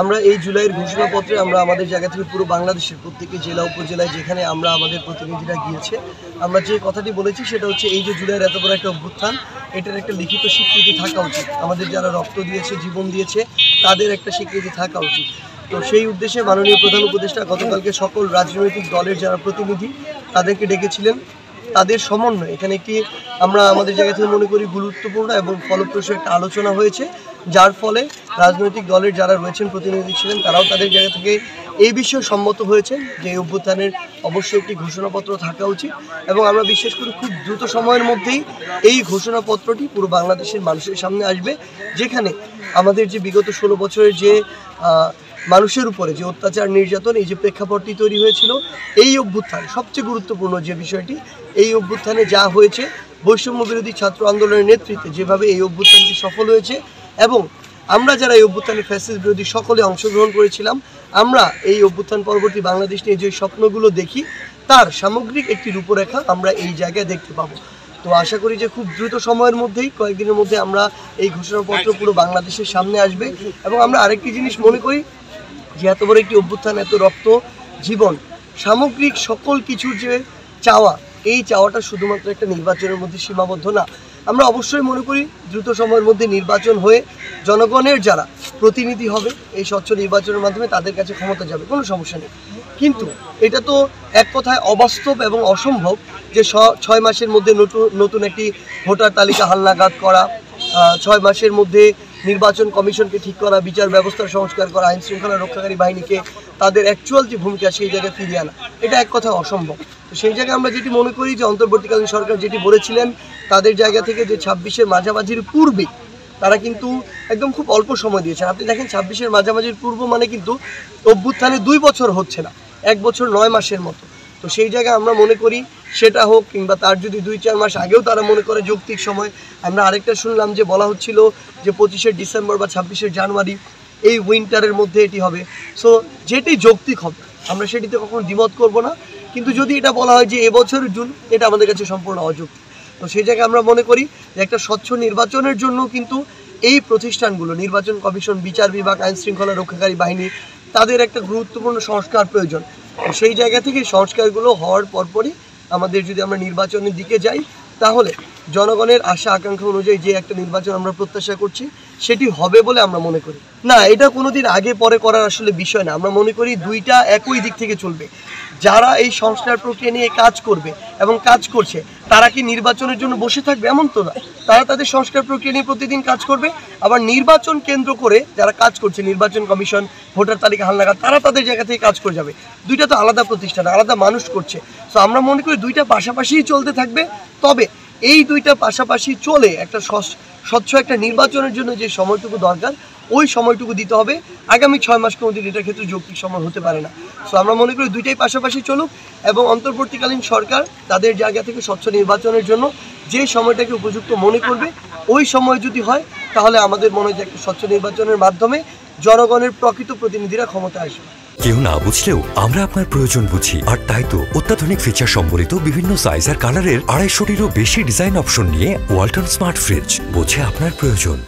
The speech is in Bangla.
আমরা এই জুলাইয়ের ঘোষণাপত্রে আমরা আমাদের জায়গা থেকে পুরো বাংলাদেশের প্রত্যেকটি জেলা উপজেলায় যেখানে আমরা আমাদের প্রতিনিধিরা গিয়েছে আমরা যে কথাটি বলেছি সেটা হচ্ছে এই যে জুলাইয়ের এত বড় একটা অভ্যুত্থান এটার একটা লিখিত স্বীকৃতি থাকা উচিত। আমাদের যারা রক্ত দিয়েছে জীবন দিয়েছে তাদের একটা স্বীকৃতি থাকা উচিত। তো সেই উদ্দেশ্যে মাননীয় প্রধান উপদেষ্টা গতকালকে সকল রাজনৈতিক দলের যারা প্রতিনিধি তাদেরকে ডেকেছিলেন। তাদের সমন্বয়ে এখানে একটি আমরা আমাদের জায়গা থেকে মনে করি গুরুত্বপূর্ণ এবং ফলপ্রসূ একটা আলোচনা হয়েছে, যার ফলে রাজনৈতিক দলের যারা রয়েছেন প্রতিনিধি ছিলেন তারাও তাদের জায়গা থেকে এই বিষয়ে সম্মত হয়েছে যে এই অভ্যুত্থানের অবশ্যই একটি ঘোষণাপত্র থাকা উচিত এবং আমরা বিশ্বাস করি খুব দ্রুত সময়ের মধ্যেই এই ঘোষণাপত্রটি পুরো বাংলাদেশের মানুষের সামনে আসবে, যেখানে আমাদের যে বিগত 16 বছরের যে মানুষের উপরে যে অত্যাচার নির্যাতন এই যে প্রেক্ষাপটটি তৈরি হয়েছিল এই অভ্যুত্থান সবচেয়ে গুরুত্বপূর্ণ যে বিষয়টি এই অভ্যুত্থানে যা হয়েছে বৈষম্য বিরোধী ছাত্র আন্দোলনের নেতৃত্বে যেভাবে এই অভ্যুত্থানটি সফল হয়েছে এবং আমরা যারা এই অভ্যুত্থানে ফ্যাসিস্ট বিরোধী সকলে অংশগ্রহণ করেছিলাম আমরা এই অভ্যুত্থান পরবর্তী বাংলাদেশ নিয়ে যে স্বপ্নগুলো দেখি তার সামগ্রিক একটি রূপরেখা আমরা এই জায়গায় দেখতে পাবো। তো আশা করি যে খুব দ্রুত সময়ের মধ্যেই কয়েকদিনের মধ্যে আমরা এই ঘোষণাপত্র পুরো বাংলাদেশের সামনে আসবে এবং আমরা আরেকটি জিনিস মনে করি যে এত বড় একটি অভ্যুত্থান এত রক্ত জীবন সামগ্রিক সকল কিছুর যে চাওয়া এই চাওয়াটা শুধুমাত্র একটা নির্বাচনের মধ্যে সীমাবদ্ধ না। আমরা অবশ্যই মনে করি দ্রুত সময়ের মধ্যে নির্বাচন হয়ে জনগণের যারা প্রতিনিধি হবে এই স্বচ্ছ নির্বাচনের মাধ্যমে তাদের কাছে ক্ষমতা যাবে, কোনো সমস্যা নেই। কিন্তু এটা তো এক কথায় অবাস্তব এবং অসম্ভব যে 6 মাসের মধ্যে নতুন একটি ভোটার তালিকা হালনাগাদ করা, 6 মাসের মধ্যে নির্বাচন কমিশনকে ঠিক করা, বিচার ব্যবস্থার সংস্কার করা, আইন শৃঙ্খলা রক্ষাকারী বাহিনীকে তাদের অ্যাকচুয়াল যে ভূমিকা সেই জায়গায় ফিরিয়ে আনা, এটা এক কথা অসম্ভব। তো সেই জায়গায় আমরা যেটি মনে করি যে অন্তর্বর্তীকালীন সরকার যেটি বলেছিলেন তাদের জায়গা থেকে যে 26-এর মাঝামাঝির পূর্বে তারা কিন্তু একদম খুব অল্প সময় দিয়েছেন। আপনি দেখেন 26-এর মাঝামাঝির পূর্ব মানে কিন্তু অভ্যুত্থানে 2 বছর হচ্ছে না, 1 বছর 9 মাসের মতো। তো সেই জায়গায় আমরা মনে করি সেটা হোক কিংবা তার যদি 2-4 মাস আগেও তারা মনে করে যৌক্তিক সময়। আমরা আরেকটা শুনলাম যে বলা হচ্ছিল যে 25শে ডিসেম্বর বা 26শে জানুয়ারি এই উইন্টারের মধ্যে এটি হবে। সো যেটি যৌক্তিক হবে আমরা সেটিতে কখনো দ্বিমত করব না, কিন্তু যদি এটা বলা হয় যে এবছরের জুন, এটা আমাদের কাছে সম্পূর্ণ অযৌক্তিক। তো সেই জায়গায় আমরা মনে করি যে একটা স্বচ্ছ নির্বাচনের জন্য কিন্তু এই প্রতিষ্ঠানগুলো নির্বাচন কমিশন, বিচার বিভাগ, আইন শৃঙ্খলা রক্ষাকারী বাহিনী তাদের একটা গুরুত্বপূর্ণ সংস্কার প্রয়োজন। সেই জায়গা থেকে সংস্কারগুলো হওয়ার পরপরই আমাদের যদি আমরা নির্বাচনের দিকে যাই তাহলে জনগণের আশা আকাঙ্ক্ষা অনুযায়ী যে একটা নির্বাচন আমরা প্রত্যাশা করছি সেটি হবে বলে আমরা মনে করি। না, এটা কোনোদিন আগে পরে করার আসলে বিষয় না। আমরা মনে করি দুইটা একই দিক থেকে চলবে। যারা এই সংস্কার প্রক্রিয়া নিয়ে কাজ করবে এবং কাজ করছে তারা কি নির্বাচনের জন্য বসে থাকবে? এমন তো না, তারা তাদের সংস্কার প্রক্রিয়া নিয়ে প্রতিদিন কাজ করবে। আবার নির্বাচন কেন্দ্র করে যারা কাজ করছে, নির্বাচন কমিশন, ভোটার তালিকা হালনাগাদ, তারা তাদের জায়গা থেকে কাজ করে যাবে। দুইটা তো আলাদা প্রতিষ্ঠান, আলাদা মানুষ করছে। তো আমরা মনে করি দুইটা পাশাপাশিই চলতে থাকবে। তবে এই দুইটা পাশাপাশি চলে একটা স্বচ্ছ একটা নির্বাচনের জন্য যে সময়টুকু দরকার ওই সময়টুকু দিতে হবে। আগামী 6 মাস কোনোদিন এটার ক্ষেত্রে যৌক্তিক সময় হতে পারে না। সো আমরা মনে করি দুইটাই পাশাপাশি চলুক এবং অন্তর্বর্তীকালীন সরকার তাদের জায়গা থেকে স্বচ্ছ নির্বাচনের জন্য যে সময়টাকে উপযুক্ত মনে করবে ওই সময় যদি হয় তাহলে আমাদের মনে হয় যে একটা স্বচ্ছ নির্বাচনের মাধ্যমে জনগণের প্রকৃত প্রতিনিধিরা ক্ষমতা আসবে। কেউ না বুঝলেও আমরা আপনার প্রয়োজন বুঝি, আর তাই তো অত্যাধুনিক ফিচার সম্বলিত বিভিন্ন সাইজ আর কালারের 250-টিরও বেশি ডিজাইন অপশন নিয়ে ওয়ালটন স্মার্ট ফ্রিজ বোঝে আপনার প্রয়োজন।